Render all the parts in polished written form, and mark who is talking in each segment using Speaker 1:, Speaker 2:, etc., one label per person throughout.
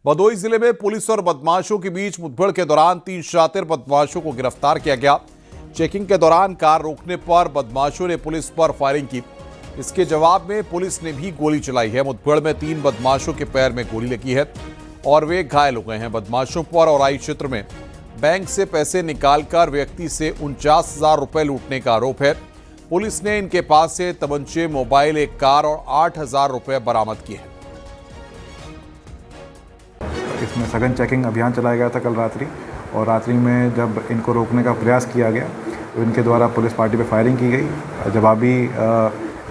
Speaker 1: भदोही जिले में पुलिस और बदमाशों के बीच मुठभेड़ के दौरान 3 शातिर बदमाशों को गिरफ्तार किया गया। चेकिंग के दौरान कार रोकने पर बदमाशों ने पुलिस पर फायरिंग की। इसके जवाब में पुलिस ने भी गोली चलाई है। मुठभेड़ में 3 बदमाशों के पैर में गोली लगी है और वे घायल हो गए हैं। बदमाशों पर औराई क्षेत्र में बैंक से पैसे निकालकर व्यक्ति से 49,000 रुपए लूटने का आरोप है। पुलिस ने इनके पास से तमंचे, मोबाइल, एक कार और 8,000 रुपए बरामद किए हैं।
Speaker 2: इसमें सघन चेकिंग अभियान चलाया गया था कल रात्रि, और रात्रि में जब इनको रोकने का प्रयास किया गया तो इनके द्वारा पुलिस पार्टी पे फायरिंग की गई। जवाबी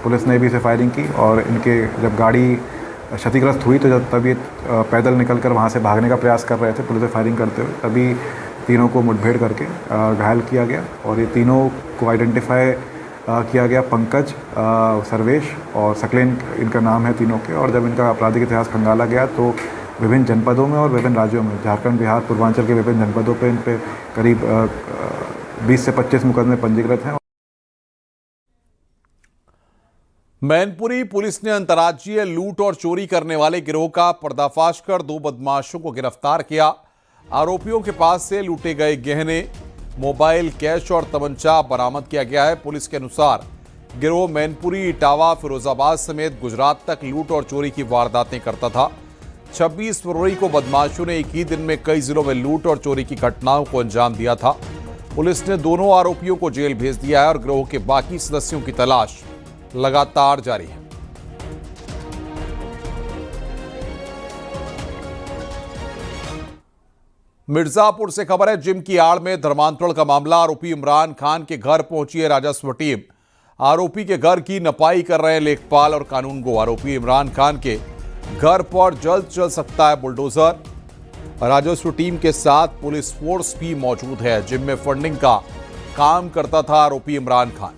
Speaker 2: पुलिस ने भी इसे फायरिंग की और इनके जब गाड़ी क्षतिग्रस्त हुई तो जब तभी पैदल निकलकर वहाँ से भागने का प्रयास कर रहे थे पुलिस से फायरिंग करते हुए, तभी तीनों को मुठभेड़ करके घायल किया गया। और ये तीनों को आइडेंटिफाई किया गया, पंकज, सर्वेश और सकलेन इनका नाम है तीनों के। और जब इनका आपराधिक इतिहास खंगाला गया तो विभिन्न जनपदों में और विभिन्न राज्यों में, झारखंड, बिहार, पूर्वांचल के विभिन्न जनपदों पे इन पे करीब 20 से 25 मुकदमे पंजीकृत हैं।
Speaker 1: मैनपुरी पुलिस ने अंतर्राज्यीय लूट और चोरी करने वाले गिरोह का पर्दाफाश कर 2 बदमाशों को गिरफ्तार किया। आरोपियों के पास से लूटे गए गहने, मोबाइल, कैश और तमंचा बरामद किया गया है। पुलिस के अनुसार गिरोह मैनपुरी, इटावा, फिरोजाबाद समेत गुजरात तक लूट और चोरी की वारदातें करता था। 26 फरवरी को बदमाशों ने एक ही दिन में कई जिलों में लूट और चोरी की घटनाओं को अंजाम दिया था। पुलिस ने दोनों आरोपियों को जेल भेज दिया है और गिरोह के बाकी सदस्यों की तलाश लगातार जारी है। मिर्जापुर से खबर है, जिम की आड़ में धर्मांतरण का मामला। आरोपी इमरान खान के घर पहुंची है राजस्व टीम। आरोपी के घर की नपाई कर रहे हैं लेखपाल और कानूनगो। आरोपी इमरान खान के घर पर जल्द चल सकता है बुलडोजर। राजस्व टीम के साथ पुलिस फोर्स भी मौजूद है। जिम में फंडिंग का काम करता था आरोपी इमरान खान।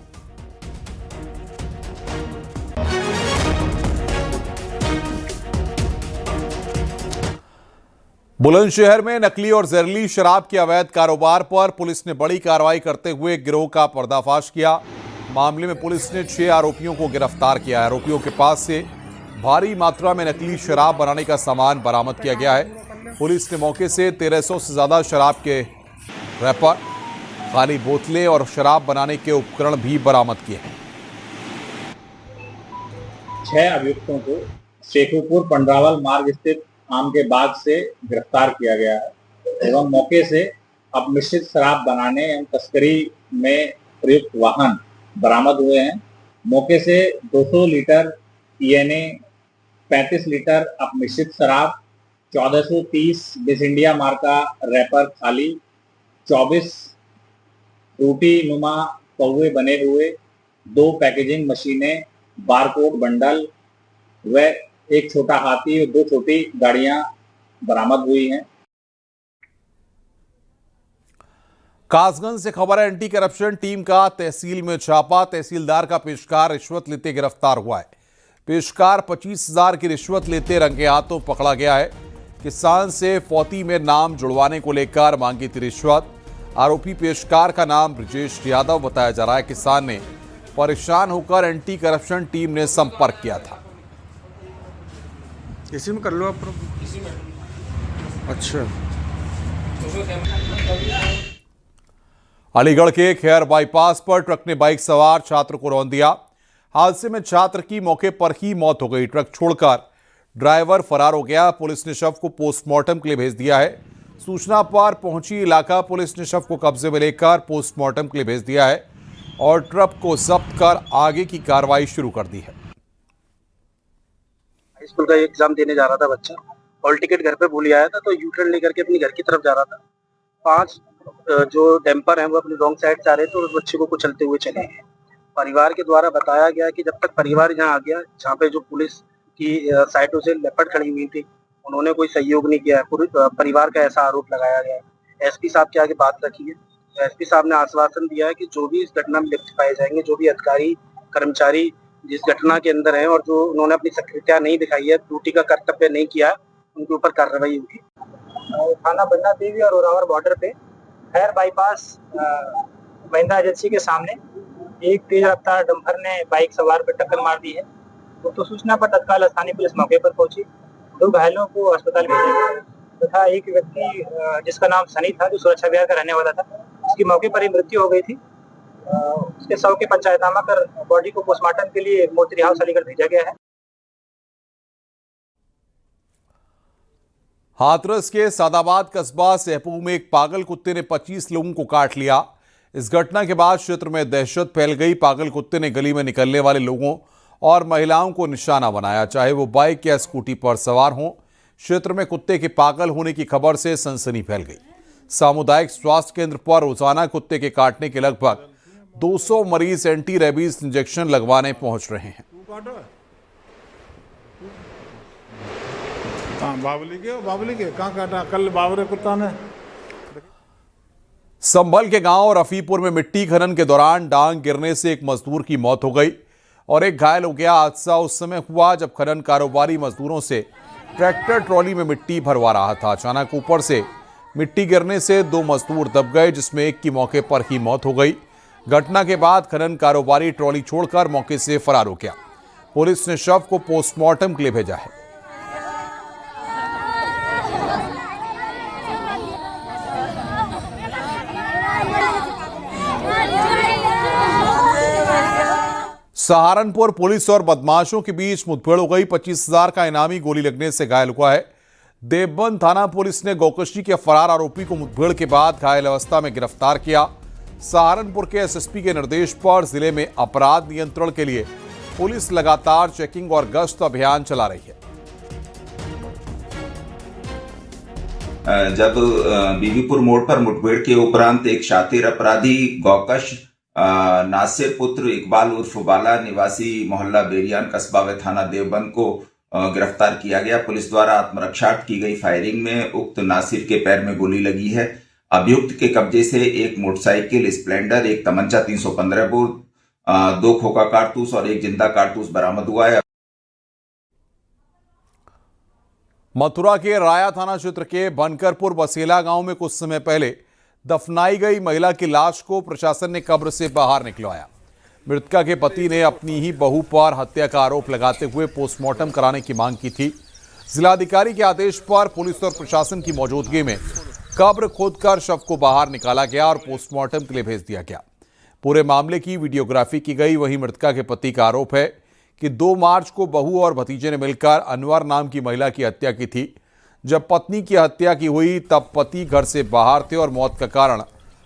Speaker 1: बुलंदशहर में नकली और जहरीली शराब के अवैध कारोबार पर पुलिस ने बड़ी कार्रवाई करते हुए गिरोह का पर्दाफाश किया। मामले में पुलिस ने 6 आरोपियों को गिरफ्तार किया है। आरोपियों के पास से भारी मात्रा में नकली शराब बनाने का सामान बरामद किया गया है। पुलिस ने मौके से 1300 से ज्यादा शराब के रैपर, खाली बोतलें और शराब बनाने के उपकरण भी बरामद किए हैं।
Speaker 3: 6 अभियुक्तों को शेखुपुर पंडरावल मार्ग स्थित आम के बाग से गिरफ्तार किया गया है एवं मौके से अपमिश्रित शराब बनाने एवं तस्करी में प्रयुक्त वाहन बरामद हुए हैं। मौके से 200 लीटर ENA, 35 लीटर अपमिश्रित शराब, 1430 डिस इंडिया मार्का रैपर खाली, 24 फ्रूटी नुमा कौवे बने हुए, 2 पैकेजिंग मशीनें, बारकोड बंडल व एक छोटा हाथी और 2 छोटी गाड़ियां बरामद हुई हैं।
Speaker 1: कासगंज से खबर है, एंटी करप्शन टीम का तहसील में छापा। तहसीलदार का पेशकार रिश्वत लेते गिरफ्तार हुआ है। पेशकार 25,000 की रिश्वत लेते रंगे हाथों पकड़ा गया है। किसान से फौती में नाम जुड़वाने को लेकर मांगी थी रिश्वत। आरोपी पेशकार का नाम ब्रजेश यादव बताया जा रहा है। किसान ने परेशान होकर एंटी करप्शन टीम ने संपर्क किया था।
Speaker 4: इसी में कर लो आप। अच्छा।
Speaker 1: अलीगढ़ के खैर बाईपास पर ट्रक ने बाइक सवार छात्र को रौंद दिया। हादसे में छात्र की मौके पर ही मौत हो गई। ट्रक छोड़कर ड्राइवर फरार हो गया। पुलिस ने शव को पोस्टमार्टम के लिए भेज दिया है। सूचना पर पहुंची इलाका पुलिस ने शव को कब्जे में लेकर पोस्टमार्टम के लिए भेज दिया है और ट्रक को जब्त कर आगे की कार्रवाई शुरू कर दी है।
Speaker 5: हाई स्कूल का एग्जाम देने जा रहा था बच्चा, हॉल टिकट घर पे भूल आया था, तो यू टर्न लेकर के अपनी घर की तरफ जा रहा था। 5 जो डैम्पर हैं वो अपनी रॉन्ग साइड जा रहे थे और उस बच्चे को कुचलते हुए चले गए। परिवार के द्वारा बताया गया कि जब तक परिवार यहाँ आ गया, जहाँ पे जो पुलिस की साइडों से लेपर्ड खड़ी हुई थी, उन्होंने कोई सहयोग नहीं किया। पूरे परिवार का ऐसा आरोप लगाया गया है। SP साहब के आगे बात रखी है। SP साहब ने आश्वासन दिया है कि जो भी इस घटना में लिप्त पाए जाएंगे, जो भी अधिकारी कर्मचारी जिस घटना के अंदर है और जो उन्होंने अपनी सक्रियता नहीं दिखाई है, ड्यूटी का कर्तव्य नहीं किया, उनके ऊपर कार्रवाई होगी। थाना बन्ना देवी और औरावर बॉर्डर पे खैर बाईपास महिंद्रा एजेंसी के सामने एक तेज रफ्तार डंपर ने बाइक सवार पर टक्कर मार दी है। तो सूचना पर तत्काल स्थानीय पुलिस मौके पर पहुंची। 2 घायलों को अस्पताल भेजा गया तथा एक व्यक्ति जिसका नाम सनी था, जो सुरक्षा विहार का रहने वाला था, उसकी मौके पर ही मृत्यु हो गई थी। उसके शव के पंचनामा कर बॉडी को पोस्टमार्टम के लिए मोर्चरी हाउस अलीगढ़ भेजा गया है।
Speaker 1: हाथरस के सादाबाद कस्बा सहपू में एक पागल कुत्ते ने 25 लोगों को काट लिया। इस घटना के बाद क्षेत्र में दहशत फैल गई। पागल कुत्ते ने गली में निकलने वाले लोगों और महिलाओं को निशाना बनाया, चाहे वो बाइक या स्कूटी पर सवार हों। क्षेत्र में कुत्ते के पागल होने की खबर से सनसनी फैल गई। सामुदायिक स्वास्थ्य केंद्र पर रोजाना कुत्ते के काटने के लगभग 200 मरीज एंटी रेबीज इंजेक्शन लगवाने पहुंच रहे हैं।
Speaker 2: बावली के कहाँ काटा? कल बावरे कुत्ता ने।
Speaker 1: संभल के गांव रफीपुर में मिट्टी खनन के दौरान डांग गिरने से एक मजदूर की मौत हो गई और एक घायल हो गया। हादसा उस समय हुआ जब खनन कारोबारी मजदूरों से ट्रैक्टर ट्रॉली में मिट्टी भरवा रहा था। अचानक ऊपर से मिट्टी गिरने से 2 मजदूर दब गए, जिसमें एक की मौके पर ही मौत हो गई। घटना के बाद खनन कारोबारी ट्रॉली छोड़कर मौके से फरार हो गया। पुलिस ने शव को पोस्टमार्टम के लिए भेजा है। सहारनपुर पुलिस और बदमाशों के बीच मुठभेड़ हो गई। 25,000 का इनामी गोली लगने से घायल हुआ है। देवबंद थाना पुलिस ने गोकशी के फरार आरोपी को मुठभेड़ के बाद घायल अवस्था में गिरफ्तार किया। सहारनपुर के एसएसपी के निर्देश पर जिले में अपराध नियंत्रण के लिए पुलिस लगातार चेकिंग और गश्त अभियान चला रही है।
Speaker 4: जब बीबीपुर मोड़ पर मुठभेड़ के उपरांत एक शातिर अपराधी गोकश नासिर पुत्र इकबाल उर्फ बाला निवासी मोहल्ला बेरियान कस्बा व थाना देवबंद को गिरफ्तार किया गया। पुलिस द्वारा आत्मरक्षा की गई फायरिंग में उक्त नासिर के पैर में गोली लगी है। अभियुक्त के कब्जे से एक मोटरसाइकिल स्प्लेंडर, एक तमंचा 315 बोर, 2 खोखा कारतूस और एक जिंदा कारतूस बरामद हुआ है।
Speaker 1: मथुरा के राया थाना क्षेत्र के बनकरपुर बसेला गांव में कुछ समय पहले दफनाई गई महिला की लाश को प्रशासन ने कब्र से बाहर निकलवाया। मृतका के पति ने अपनी ही बहू पर हत्या का आरोप लगाते हुए पोस्टमार्टम कराने की मांग की थी। जिलाधिकारी के आदेश पर पुलिस और प्रशासन की मौजूदगी में कब्र खोदकर शव को बाहर निकाला गया और पोस्टमार्टम के लिए भेज दिया गया। पूरे मामले की वीडियोग्राफी की गई। वहीं मृतका के पति का आरोप है कि 2 मार्च को बहू और भतीजे ने मिलकर अनवर नाम की महिला की हत्या की थी। जब पत्नी की हत्या की हुई तब पति घर से बाहर थे और मौत का कारण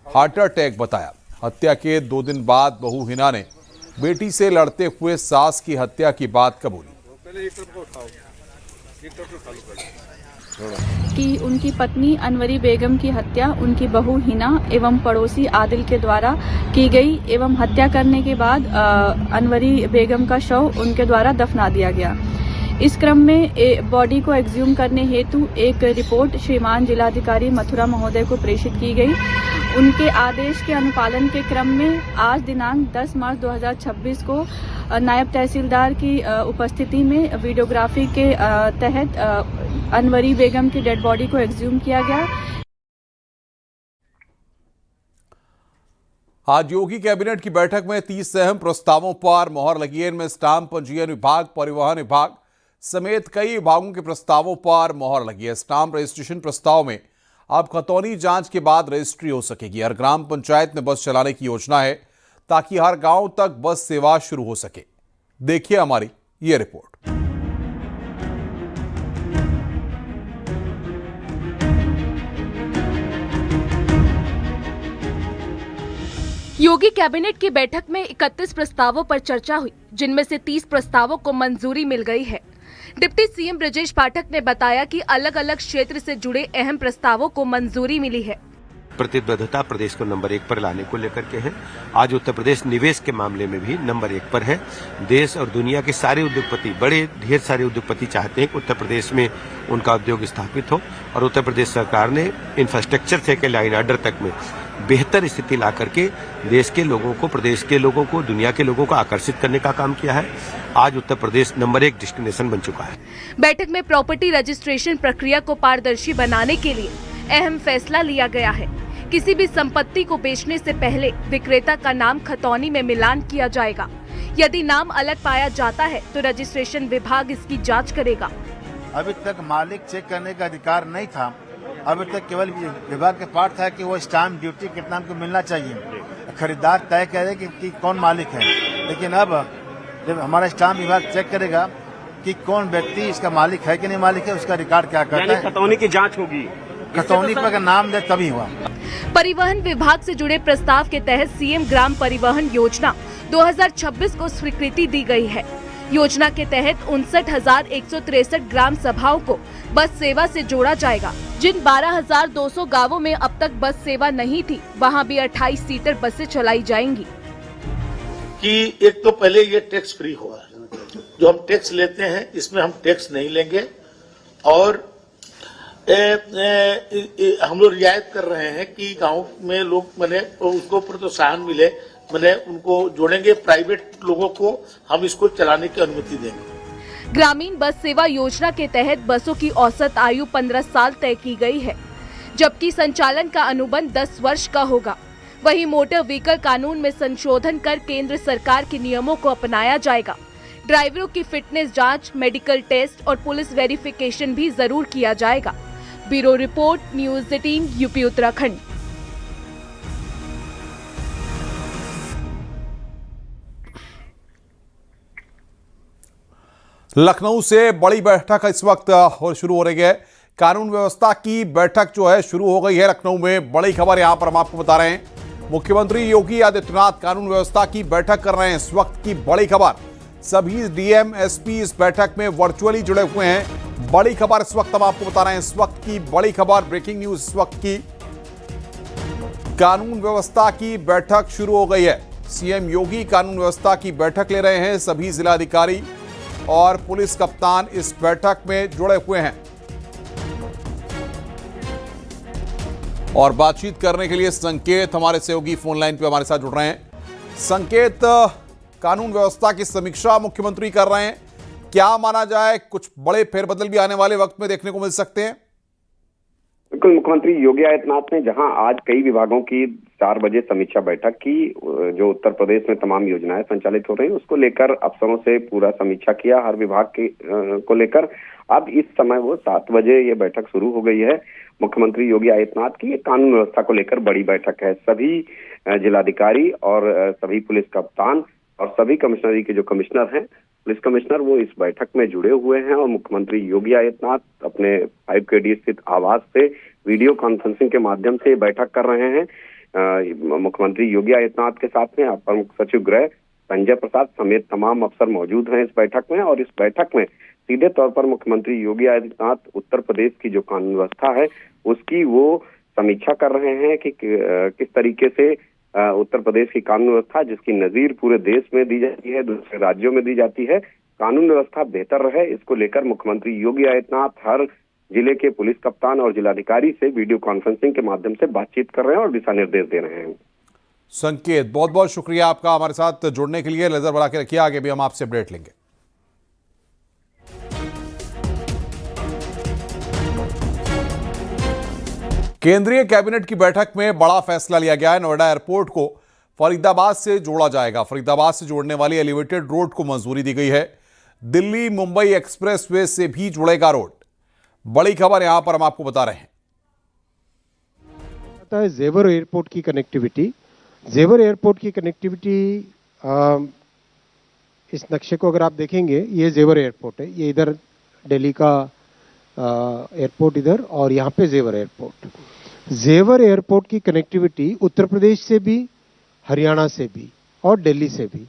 Speaker 1: हार्ट अटैक बताया। हत्या के 2 दिन बाद बहू हिना ने बेटी से लड़ते हुए सास की हत्या की बात कबूली
Speaker 6: कि उनकी पत्नी अनवरी बेगम की हत्या उनकी बहू हिना एवं पड़ोसी आदिल के द्वारा की गई एवं हत्या करने के बाद अनवरी बेगम का शव उनके द्वारा दफना दिया गया। इस क्रम में बॉडी को एक्सह्यूम करने हेतु एक रिपोर्ट श्रीमान जिलाधिकारी मथुरा महोदय को प्रेषित की गई। उनके आदेश के अनुपालन के क्रम में आज दिनांक 10 मार्च 2026 को नायब तहसीलदार की उपस्थिति में वीडियोग्राफी के तहत अनवरी बेगम की डेड बॉडी को एक्सह्यूम किया गया।
Speaker 1: आज योगी कैबिनेट की बैठक में 30 अहम प्रस्तावों पर मोहर लगी है। इनमें स्टाम्प पंजीयन विभाग, परिवहन विभाग समेत कई विभागों के प्रस्तावों पर मोहर लगी है। स्टाम्प रजिस्ट्रेशन प्रस्ताव में अब खतौनी जांच के बाद रजिस्ट्री हो सकेगी। हर ग्राम पंचायत में बस चलाने की योजना है ताकि हर गांव तक बस सेवा शुरू हो सके। देखिए हमारी ये रिपोर्ट।
Speaker 7: योगी कैबिनेट की बैठक में 31 प्रस्तावों पर चर्चा हुई, जिनमें से 30 प्रस्तावों को मंजूरी मिल गई है। डिप्टी सीएम ब्रजेश पाठक ने बताया कि अलग अलग क्षेत्र से जुड़े अहम प्रस्तावों को मंजूरी मिली है।
Speaker 8: प्रतिबद्धता प्रदेश को नंबर 1 पर लाने को लेकर के है। आज उत्तर प्रदेश निवेश के मामले में भी नंबर 1 पर है। देश और दुनिया के सारे उद्योगपति, बड़े ढेर सारे उद्योगपति चाहते हैं कि उत्तर प्रदेश में उनका उद्योग स्थापित हो और उत्तर प्रदेश सरकार ने इंफ्रास्ट्रक्चर से के लाइन ऑर्डर तक में बेहतर स्थिति ला करके देश के लोगों को, प्रदेश के लोगों को, दुनिया के लोगों को आकर्षित करने का काम किया है। आज उत्तर प्रदेश नंबर 1 डेस्टिनेशन बन चुका है।
Speaker 7: बैठक में प्रॉपर्टी रजिस्ट्रेशन प्रक्रिया को पारदर्शी बनाने के लिए अहम फैसला लिया गया है। किसी भी संपत्ति को बेचने से पहले विक्रेता का नाम खतौनी में मिलान किया जाएगा। यदि नाम अलग पाया जाता है तो रजिस्ट्रेशन विभाग इसकी जांच करेगा।
Speaker 9: अभी तक मालिक चेक करने का अधिकार नहीं था। अभी तक केवल विभाग के पास था कि वो स्टाम्प ड्यूटी कितना हमको मिलना चाहिए, खरीदार तय करे कि कौन मालिक है। लेकिन अब जब हमारा स्टाम्प विभाग चेक करेगा कि कौन व्यक्ति इसका मालिक है कि नहीं मालिक है, उसका रिकॉर्ड क्या करता है,
Speaker 10: खतौनी की जांच होगी।
Speaker 9: खतौनी पर नाम दे तभी हुआ।
Speaker 7: परिवहन विभाग से जुड़े प्रस्ताव के तहत सीएम ग्राम परिवहन योजना 2026 को स्वीकृति दी गई है। योजना के तहत 59,163 ग्राम सभाओं को बस सेवा से जोड़ा जाएगा। जिन 12,200 गांवों में अब तक बस सेवा नहीं थी, वहां भी 28 सीटर बसें चलाई जाएंगी।
Speaker 11: कि एक तो पहले ये टैक्स फ्री हुआ, जो हम टैक्स लेते हैं इसमें हम टैक्स नहीं लेंगे, और हम लोग रियायत कर रहे हैं कि गांव में लोग मैंने उसको प्रोत्साहन मिले, मैंने उनको जोड़ेंगे। प्राइवेट लोगों को हम इसको चलाने की अनुमति देंगे।
Speaker 7: ग्रामीण बस सेवा योजना के तहत बसों की औसत आयु 15 साल तय की गई है, जबकि संचालन का अनुबंध 10 वर्ष का होगा। वहीं मोटर व्हीकल कानून में संशोधन कर केंद्र सरकार के नियमों को अपनाया जाएगा। ड्राइवरों की फिटनेस जांच, मेडिकल टेस्ट और पुलिस वेरिफिकेशन भी जरूर किया जाएगा। Bureau report, news 18, UP Uttarakhand.
Speaker 1: Lucknow से बड़ी बैठक इस वक्त शुरू हो रही है। कानून व्यवस्था की बैठक जो है शुरू हो गई है लखनऊ में। बड़ी खबर यहां पर हम आपको बता रहे हैं। मुख्यमंत्री योगी आदित्यनाथ कानून व्यवस्था की बैठक कर रहे हैं। इस वक्त की बड़ी खबर, सभी डीएम एसपी इस बैठक में वर्चुअली जुड़े हुए हैं। बड़ी खबर इस वक्त हम आपको बता रहे हैं। इस वक्त की बड़ी खबर, ब्रेकिंग न्यूज इस वक्त की, कानून व्यवस्था की बैठक शुरू हो गई है। सीएम योगी कानून व्यवस्था की बैठक ले रहे हैं। सभी जिलाधिकारी और पुलिस कप्तान इस बैठक में जुड़े हुए हैं और बातचीत करने के लिए संकेत हमारे सहयोगी फोन लाइन पे हमारे साथ जुड़ रहे हैं। संकेत, कानून व्यवस्था की समीक्षा मुख्यमंत्री कर रहे हैं, क्या माना जाए कुछ बड़े फेरबदल भी आने वाले वक्त में देखने को मिल सकते हैं?
Speaker 12: बिल्कुल, मुख्यमंत्री योगी आदित्यनाथ ने जहां आज कई विभागों की 4 बजे समीक्षा बैठक की, जो उत्तर प्रदेश में तमाम योजनाएं संचालित हो रही हैं उसको लेकर अफसरों से पूरा समीक्षा किया हर विभाग के को लेकर। अब इस समय वो 7 बजे ये बैठक शुरू हो गई है। मुख्यमंत्री योगी आदित्यनाथ की ये कानून व्यवस्था को लेकर बड़ी बैठक है। सभी जिलाधिकारी और सभी पुलिस कप्तान और सभी कमिश्नरी के जो कमिश्नर हैं, पुलिस कमिश्नर, वो इस बैठक में जुड़े हुए हैं और मुख्यमंत्री योगी आदित्यनाथ अपने 5KD स्थित आवास से वीडियो कॉन्फ्रेंसिंग के माध्यम से बैठक कर रहे हैं। मुख्यमंत्री योगी आदित्यनाथ के साथ में अपर मुख्य सचिव गृह संजय प्रसाद समेत तमाम अफसर मौजूद हैं इस बैठक में। और इस बैठक में सीधे तौर पर मुख्यमंत्री योगी आदित्यनाथ उत्तर प्रदेश की जो कानून व्यवस्था है उसकी वो समीक्षा कर रहे हैं कि किस तरीके से उत्तर प्रदेश की कानून व्यवस्था, जिसकी नजीर पूरे देश में दी जाती है, दूसरे राज्यों में दी जाती है, कानून व्यवस्था बेहतर रहे, इसको लेकर मुख्यमंत्री योगी आदित्यनाथ हर जिले के पुलिस कप्तान और जिलाधिकारी से वीडियो कॉन्फ्रेंसिंग के माध्यम से बातचीत कर रहे हैं और दिशा निर्देश दे रहे हैं।
Speaker 1: संकेत, बहुत बहुत शुक्रिया आपका हमारे साथ जुड़ने के लिए। नजर बढ़ा के रखिए, आगे भी हम आपसे अपडेट लेंगे। केंद्रीय कैबिनेट की बैठक में बड़ा फैसला लिया गया है। नोएडा एयरपोर्ट को फरीदाबाद से जोड़ा जाएगा। फरीदाबाद से जोड़ने वाली एलिवेटेड रोड को मंजूरी दी गई है। दिल्ली मुंबई एक्सप्रेसवे से भी जुड़ेगा रोड। बड़ी खबर यहां पर हम आपको बता रहे हैं।
Speaker 13: जेवर एयरपोर्ट की कनेक्टिविटी, जेवर एयरपोर्ट की कनेक्टिविटी, इस नक्शे को अगर आप देखेंगे, ये जेवर एयरपोर्ट है। ये इधर दिल्ली का एयरपोर्ट इधर, और यहाँ पे जेवर एयरपोर्ट। जेवर एयरपोर्ट की कनेक्टिविटी उत्तर प्रदेश से भी, हरियाणा से भी और दिल्ली से भी।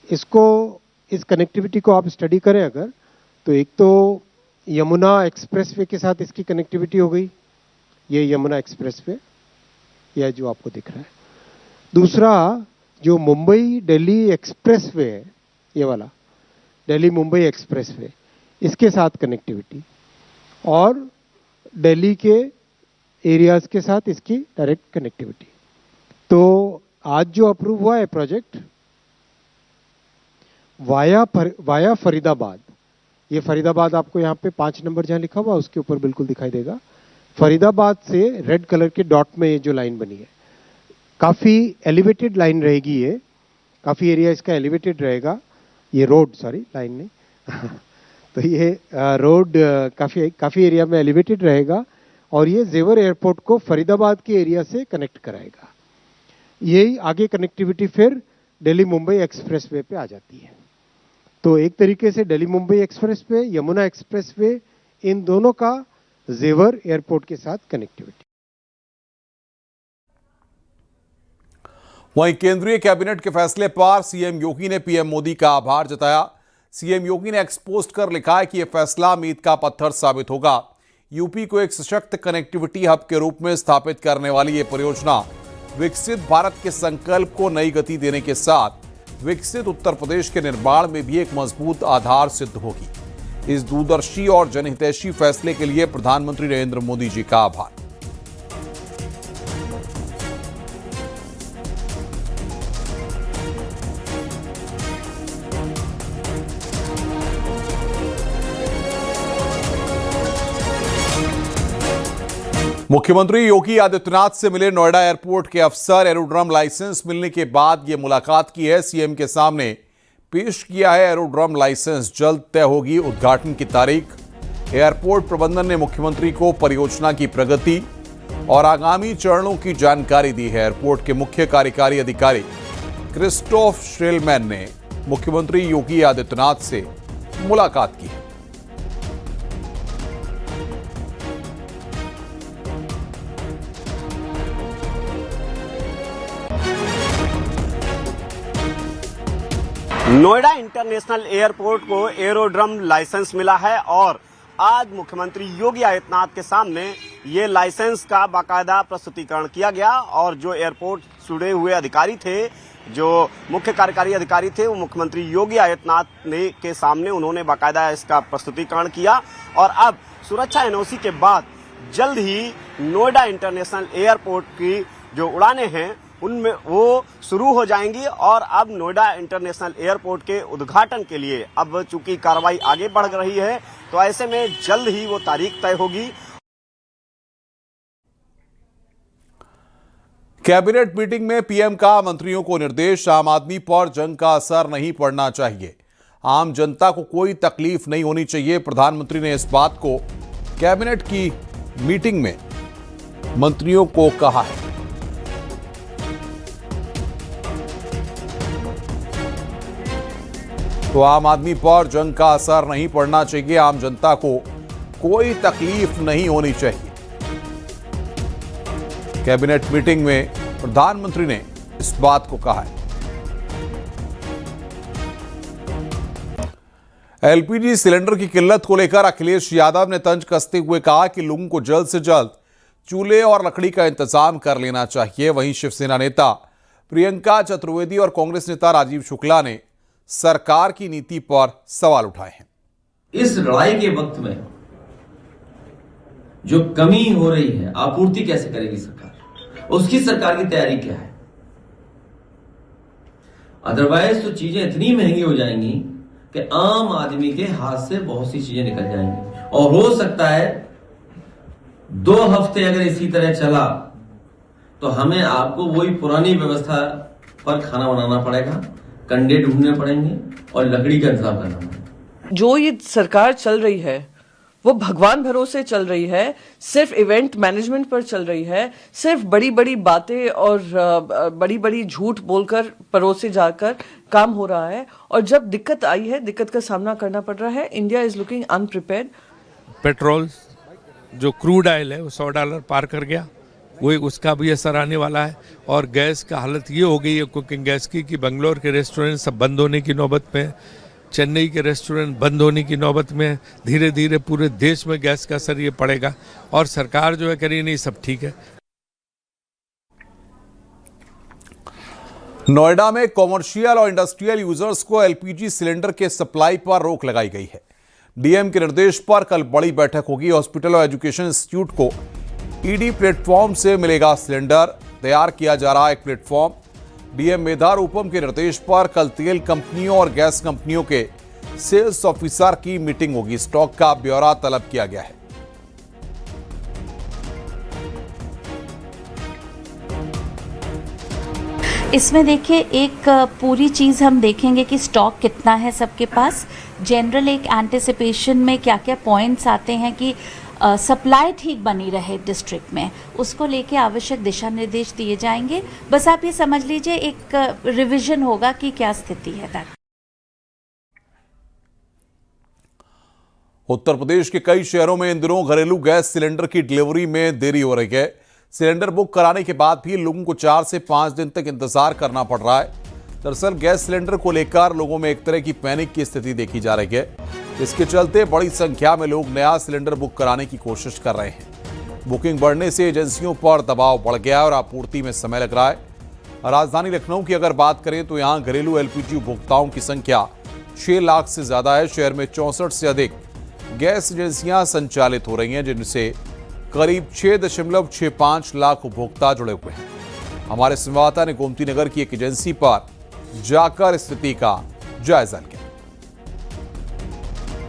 Speaker 13: इस कनेक्टिविटी को आप स्टडी करें अगर, तो एक तो यमुना एक्सप्रेसवे के साथ इसकी कनेक्टिविटी हो गई, ये यमुना एक्सप्रेसवे, यह जो आपको दिख रहा है। दूसरा जो मुंबई दिल्ली एक्सप्रेसवे है, ये वाला दिल्ली मुंबई एक्सप्रेसवे, इसके साथ कनेक्टिविटी, और दिल्ली के एरियाज के साथ इसकी डायरेक्ट कनेक्टिविटी। तो आज जो अप्रूव हुआ है प्रोजेक्ट वाया फरीदाबाद, ये फरीदाबाद आपको यहाँ पे 5 नंबर जहाँ लिखा हुआ उसके ऊपर बिल्कुल दिखाई देगा। फरीदाबाद से रेड कलर के डॉट में ये जो लाइन बनी है, काफ़ी एलिवेटेड लाइन रहेगी। ये काफ़ी एरिया इसका एलिवेटेड रहेगा। ये रोड, सॉरी लाइन नहीं तो ये रोड काफ़ी एरिया में एलिवेटेड रहेगा और ये जेवर एयरपोर्ट को फरीदाबाद के एरिया से कनेक्ट कराएगा। यही आगे कनेक्टिविटी फिर दिल्ली मुंबई एक्सप्रेसवे पे आ जाती है। तो एक तरीके से दिल्ली मुंबई एक्सप्रेसवे, यमुना एक्सप्रेसवे, इन दोनों का जेवर एयरपोर्ट के साथ कनेक्टिविटी।
Speaker 1: वहीं केंद्रीय कैबिनेट के फैसले पर सीएम योगी ने पीएम मोदी का आभार जताया। सीएम योगी ने एक्स पोस्ट कर लिखा है कि यह फैसला मील का पत्थर साबित होगा। यूपी को एक सशक्त कनेक्टिविटी हब के रूप में स्थापित करने वाली यह परियोजना विकसित भारत के संकल्प को नई गति देने के साथ विकसित उत्तर प्रदेश के निर्माण में भी एक मजबूत आधार सिद्ध होगी। इस दूरदर्शी और जनहितैषी फैसले के लिए प्रधानमंत्री नरेंद्र मोदी जी का आभार। मुख्यमंत्री योगी आदित्यनाथ से मिले नोएडा एयरपोर्ट के अफसर। एरोड्रम लाइसेंस मिलने के बाद यह मुलाकात की है। सीएम के सामने पेश किया है एरोड्रम लाइसेंस। जल्द तय होगी उद्घाटन की तारीख। एयरपोर्ट प्रबंधन ने मुख्यमंत्री को परियोजना की प्रगति और आगामी चरणों की जानकारी दी है। एयरपोर्ट के मुख्य कार्यकारी अधिकारी क्रिस्टोफ श्रेलमैन ने मुख्यमंत्री योगी आदित्यनाथ से मुलाकात की है।
Speaker 10: नोएडा इंटरनेशनल एयरपोर्ट को एरोड्रम लाइसेंस मिला है और आज मुख्यमंत्री योगी आदित्यनाथ के सामने ये लाइसेंस का बाकायदा प्रस्तुतिकरण किया गया और जो एयरपोर्ट जुड़े हुए अधिकारी थे, जो मुख्य कार्यकारी अधिकारी थे, वो मुख्यमंत्री योगी आदित्यनाथ ने के सामने उन्होंने बाकायदा इसका प्रस्तुतिकरण किया और अब सुरक्षा एनओसी के बाद जल्द ही नोएडा इंटरनेशनल एयरपोर्ट की जो उड़ानें हैं उनमें वो शुरू हो जाएंगी और अब नोएडा इंटरनेशनल एयरपोर्ट के उद्घाटन के लिए अब चूंकि कार्रवाई आगे बढ़ रही है तो ऐसे में जल्द ही वो तारीख तय होगी।
Speaker 1: कैबिनेट मीटिंग में पीएम का मंत्रियों को निर्देश। आम आदमी पर जंग का असर नहीं पड़ना चाहिए। आम जनता को कोई तकलीफ नहीं होनी चाहिए। प्रधानमंत्री ने इस बात को कैबिनेट की मीटिंग में मंत्रियों को कहा है। तो आम आदमी पर जंग का असर नहीं पड़ना चाहिए। आम जनता को कोई तकलीफ नहीं होनी चाहिए। कैबिनेट मीटिंग में प्रधानमंत्री ने इस बात को कहा है। एलपीजी सिलेंडर की किल्लत को लेकर अखिलेश यादव ने तंज कसते हुए कहा कि लोगों को जल्द से जल्द चूल्हे और लकड़ी का इंतजाम कर लेना चाहिए। वहीं शिवसेना नेता प्रियंका चतुर्वेदी और कांग्रेस नेता राजीव शुक्ला ने सरकार की नीति पर सवाल उठाए हैं।
Speaker 14: इस लड़ाई के वक्त में जो कमी हो रही है, आपूर्ति कैसे करेगी सरकार, उसकी सरकार की तैयारी क्या है? अदरवाइज तो चीजें इतनी महंगी हो जाएंगी कि आम आदमी के हाथ से बहुत सी चीजें निकल जाएंगी और हो सकता है 2 हफ्ते अगर इसी तरह चला तो हमें आपको वही पुरानी व्यवस्था पर खाना बनाना पड़ेगा, कंडे ढूंढने पड़ेंगे और लकड़ी का इंतजाम करना पड़ेगा।
Speaker 15: जो ये सरकार चल रही है वो भगवान भरोसे चल रही है, सिर्फ इवेंट मैनेजमेंट पर चल रही है, सिर्फ बड़ी बड़ी बातें और बड़ी बड़ी झूठ बोलकर परोसे जाकर काम हो रहा है और जब दिक्कत आई है, दिक्कत का सामना करना पड़ रहा है। India is looking अनप्रिपेयर्ड।
Speaker 16: पेट्रोल जो क्रूड ऑयल है वो $100 पार कर गया, वही उसका भी असर आने वाला है। और गैस का हालत ये हो गई है कुकिंग गैस की कि बंगलोर के रेस्टोरेंट सब बंद होने की नौबत में, चेन्नई के रेस्टोरेंट बंद होने की नौबत में। धीरे धीरे पूरे देश में गैस का असर ये पड़ेगा और सरकार जो है करी नहीं, सब ठीक है।
Speaker 1: नोएडा में कॉमर्शियल और इंडस्ट्रियल यूजर्स को एलपीजी सिलेंडर के सप्लाई पर रोक लगाई गई है। डीएम के निर्देश पर कल बड़ी बैठक होगी। हॉस्पिटल और एजुकेशन इंस्टीट्यूट को ईडी प्लेटफॉर्म से मिलेगा सिलेंडर। तैयार किया जा रहा एक प्लेटफॉर्म। डीएम मेधा रूपम के निर्देश पर कल तेल कंपनियों और गैस कंपनियों के सेल्स ऑफिसर की मीटिंग होगी। स्टॉक का ब्यौरा तलब किया गया है।
Speaker 17: इसमें देखिए एक पूरी चीज़ हम देखेंगे कि स्टॉक कितना है सबके पास, जनरल एक एंटिसिपेशन में क्या क्या पॉइंट्स आते हैं कि सप्लाई ठीक बनी रहे डिस्ट्रिक्ट में, उसको लेके आवश्यक दिशा निर्देश दिए जाएंगे। बस आप ये समझ लीजिए एक रिवीजन होगा कि क्या स्थिति है।
Speaker 1: उत्तर प्रदेश के कई शहरों में इन दिनों घरेलू गैस सिलेंडर की डिलीवरी में देरी हो रही है। सिलेंडर बुक कराने के बाद भी लोगों को 4 से 5 दिन तक इंतजार करना पड़ रहा है। दरअसल गैस सिलेंडर को लेकर लोगों में एक तरह की पैनिक की स्थिति देखी जा रही है। इसके चलते बड़ी संख्या में लोग नया सिलेंडर बुक कराने की कोशिश कर रहे हैं। बुकिंग बढ़ने से एजेंसियों पर दबाव बढ़ गया और आपूर्ति में समय लग रहा है। राजधानी लखनऊ की अगर बात करें तो यहाँ घरेलू एलपीजी उपभोक्ताओं की संख्या 6 लाख से ज्यादा है। शहर में 64 से अधिक गैस एजेंसियां संचालित हो रही हैं, जिनसे करीब 6.65 लाख उपभोक्ता जुड़े हुए हैं। हमारे संवाददाता ने गोमती नगर की एक एजेंसी पर जाकर स्थिति का जायजा लिया।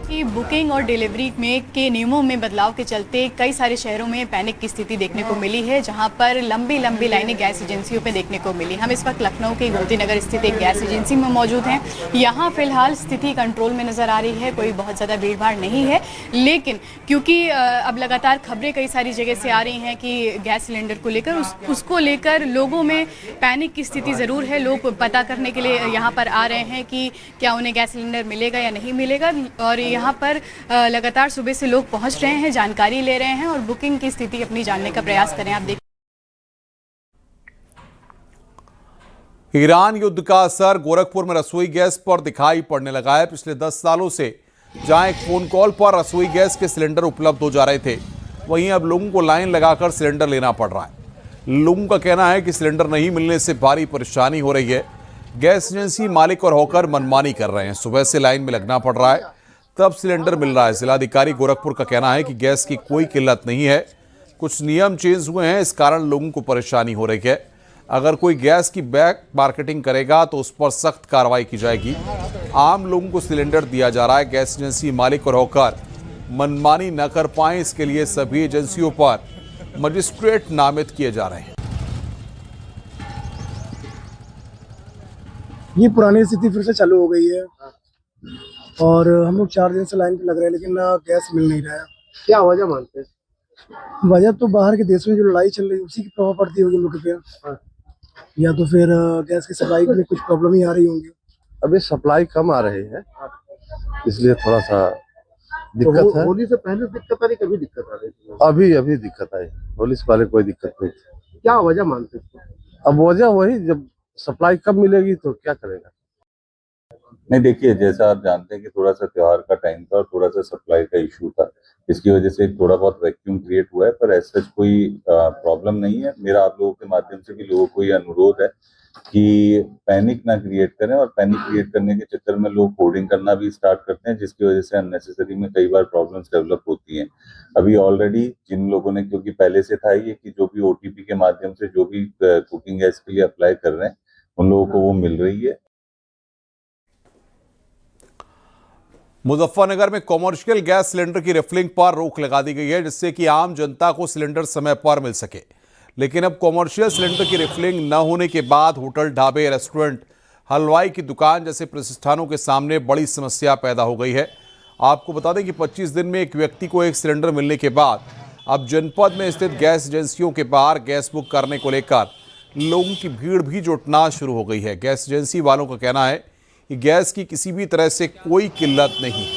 Speaker 18: कि बुकिंग और डिलीवरी में के नियमों में बदलाव के चलते कई सारे शहरों में पैनिक की स्थिति देखने को मिली है, जहां पर लंबी लंबी लाइनें गैस एजेंसियों पे देखने को मिली। हम इस वक्त लखनऊ के गोमती नगर स्थित एक गैस एजेंसी में मौजूद हैं। यहां फिलहाल स्थिति कंट्रोल में नज़र आ रही है, कोई बहुत ज़्यादा भीड़ भाड़ नहीं है। लेकिन क्योंकि अब लगातार खबरें कई सारी जगह से आ रही हैं कि गैस सिलेंडर को लेकर उसको लेकर लोगों में पैनिक की स्थिति ज़रूर है। लोग पता करने के लिए यहाँ पर आ रहे हैं कि क्या उन्हें गैस सिलेंडर मिलेगा या नहीं मिलेगा, और यहाँ पर लगातार सुबह से लोग पहुंच रहे हैं, जानकारी ले रहे हैं और बुकिंग की स्थिति अपनी जानने का प्रयास करें। आप देख
Speaker 1: ईरान युद्ध का असर गोरखपुर में रसोई गैस पर दिखाई पड़ने लगा है। पिछले 10 सालों से जहां एक फोन कॉल पर रसोई गैस के सिलेंडर उपलब्ध हो जा रहे थे, वहीं अब लोगों को लाइन लगाकर सिलेंडर लेना पड़ रहा है। लोगों का कहना है कि सिलेंडर नहीं मिलने से भारी परेशानी हो रही है। गैस एजेंसी मालिक और होकर मनमानी कर रहे हैं। सुबह से लाइन में लगना पड़ रहा है, तब सिलेंडर मिल रहा है। जिलाधिकारी गोरखपुर का कहना है कि गैस की कोई किल्लत नहीं है, कुछ नियम चेंज हुए हैं, इस कारण लोगों को परेशानी हो रही है। अगर कोई गैस की बैक मार्केटिंग करेगा तो उस पर सख्त कार्रवाई की जाएगी। आम लोगों को सिलेंडर दिया जा रहा है। गैस एजेंसी मालिक और होकर मनमानी न कर पाए, इसके लिए सभी एजेंसियों पर मजिस्ट्रेट नामित किए जा रहे हैं।
Speaker 19: ये पुरानी स्थिति फिर से चालू हो गई है और हम लोग 4 दिन से लाइन पे लग रहे हैं, लेकिन गैस मिल नहीं रहा है।
Speaker 20: क्या वजह मानते हैं?
Speaker 19: वजह तो बाहर के देशों में जो लड़ाई चल रही है उसी की प्रभाव पड़ती होगी हम लोग पे, या तो फिर गैस की सप्लाई में कुछ प्रॉब्लम ही आ रही होंगी।
Speaker 20: अभी सप्लाई कम आ रही है, इसलिए थोड़ा सा दिक्कत है।
Speaker 21: होली से पहले दिक्कत आ रही, कभी दिक्कत आ
Speaker 20: अभी
Speaker 21: रही?
Speaker 20: अभी दिक्कत आई, होली से पहले कोई दिक्कत नहीं थी।
Speaker 21: क्या वजह मानते हैं?
Speaker 20: अब वजह वही, जब सप्लाई कम मिलेगी तो क्या करेगा।
Speaker 22: नहीं, देखिए जैसा आप जानते हैं कि थोड़ा सा त्योहार का टाइम था और थोड़ा सा सप्लाई का इशू था, इसकी वजह से थोड़ा बहुत वैक्यूम क्रिएट हुआ है, पर ऐसा कोई प्रॉब्लम नहीं है। मेरा आप लोगों के माध्यम से भी लोगों को ये अनुरोध है कि पैनिक ना क्रिएट करें, और पैनिक क्रिएट करने के चक्कर में लोग होर्डिंग करना भी स्टार्ट करते हैं, जिसकी वजह से अननेसेसरी में कई बार प्रॉब्लम्स डेवलप होती हैं। अभी ऑलरेडी जिन लोगों ने, क्योंकि पहले से था ये कि जो भी OTP के माध्यम से जो भी कुकिंग गैस के लिए अप्लाई कर रहे हैं उन लोगों को वो मिल रही है।
Speaker 1: मुजफ्फरनगर में कॉमर्शियल गैस सिलेंडर की रिफिलिंग पर रोक लगा दी गई है, जिससे कि आम जनता को सिलेंडर समय पर मिल सके। लेकिन अब कॉमर्शियल सिलेंडर की रिफिलिंग न होने के बाद होटल, ढाबे, रेस्टोरेंट, हलवाई की दुकान जैसे प्रतिष्ठानों के सामने बड़ी समस्या पैदा हो गई है। आपको बता दें कि 25 दिन में एक व्यक्ति को एक सिलेंडर मिलने के बाद अब जनपद में स्थित गैस एजेंसियों के बाहर गैस बुक करने को लेकर लोगों की भीड़ भी जुटना शुरू हो गई है। गैस एजेंसी वालों का कहना है कि गैस की किसी भी तरह से कोई किल्लत नहीं।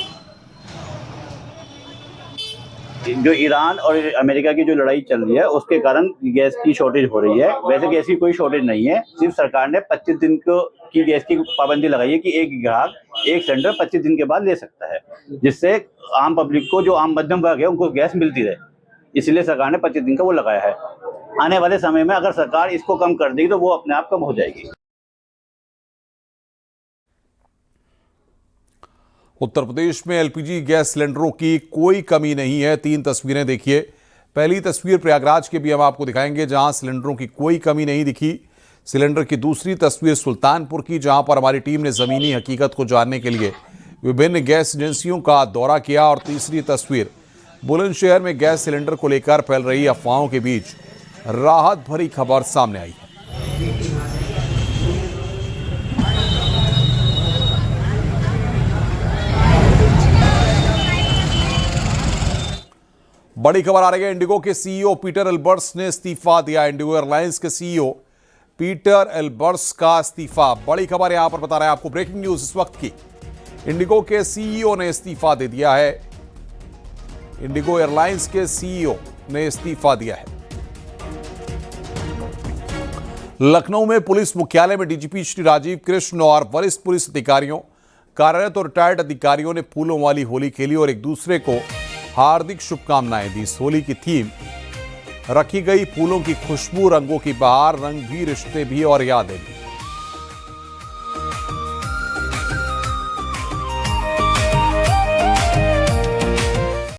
Speaker 23: जो ईरान और अमेरिका की जो लड़ाई चल रही है उसके कारण गैस की शॉर्टेज हो रही है। वैसे गैस की कोई शॉर्टेज नहीं है, सिर्फ सरकार ने 25 दिन की गैस की पाबंदी लगाई है कि एक ग्राहक एक सिलेंडर 25 दिन के बाद ले सकता है, जिससे आम पब्लिक को, जो आम मध्यम वर्ग है, उनको गैस मिलती रहे। इसलिए सरकार ने 25 दिन का वो लगाया है। आने वाले समय में अगर सरकार इसको कम कर देगी तो वो अपने आप कम हो जाएगी।
Speaker 1: उत्तर प्रदेश में एलपीजी गैस सिलेंडरों की कोई कमी नहीं है। 3 तस्वीरें देखिए। पहली तस्वीर प्रयागराज के भी हम आपको दिखाएंगे, जहां सिलेंडरों की कोई कमी नहीं दिखी। सिलेंडर की दूसरी तस्वीर सुल्तानपुर की, जहां पर हमारी टीम ने ज़मीनी हकीकत को जानने के लिए विभिन्न गैस एजेंसियों का दौरा किया। और तीसरी तस्वीर बुलंदशहर में गैस सिलेंडर को लेकर फैल रही अफवाहों के बीच राहत भरी खबर सामने आई है। बड़ी खबर आ रही है, इंडिगो के सीईओ पीटर एल्बर्ट्स ने इस्तीफा दिया। इंडिगो एयरलाइंस के सीईओ पीटर एल्बर्ट्स का इस्तीफा। बड़ी खबर यहां पर बता रहे हैं आपको, ब्रेकिंग न्यूज इस वक्त की। इंडिगो के सीईओ ने इस्तीफा दे दिया है। इंडिगो एयरलाइंस के सीईओ ने इस्तीफा दिया है। लखनऊ में पुलिस मुख्यालय में डीजीपी श्री राजीव कृष्ण और वरिष्ठ पुलिस अधिकारियों, कार्यरत और रिटायर्ड अधिकारियों ने फूलों वाली होली खेली और एक दूसरे को हार्दिक शुभकामनाएं दी। इस होली की थीम रखी गई फूलों की खुशबू, रंगों की बहार, रंग भी रिश्ते भी और यादें भी।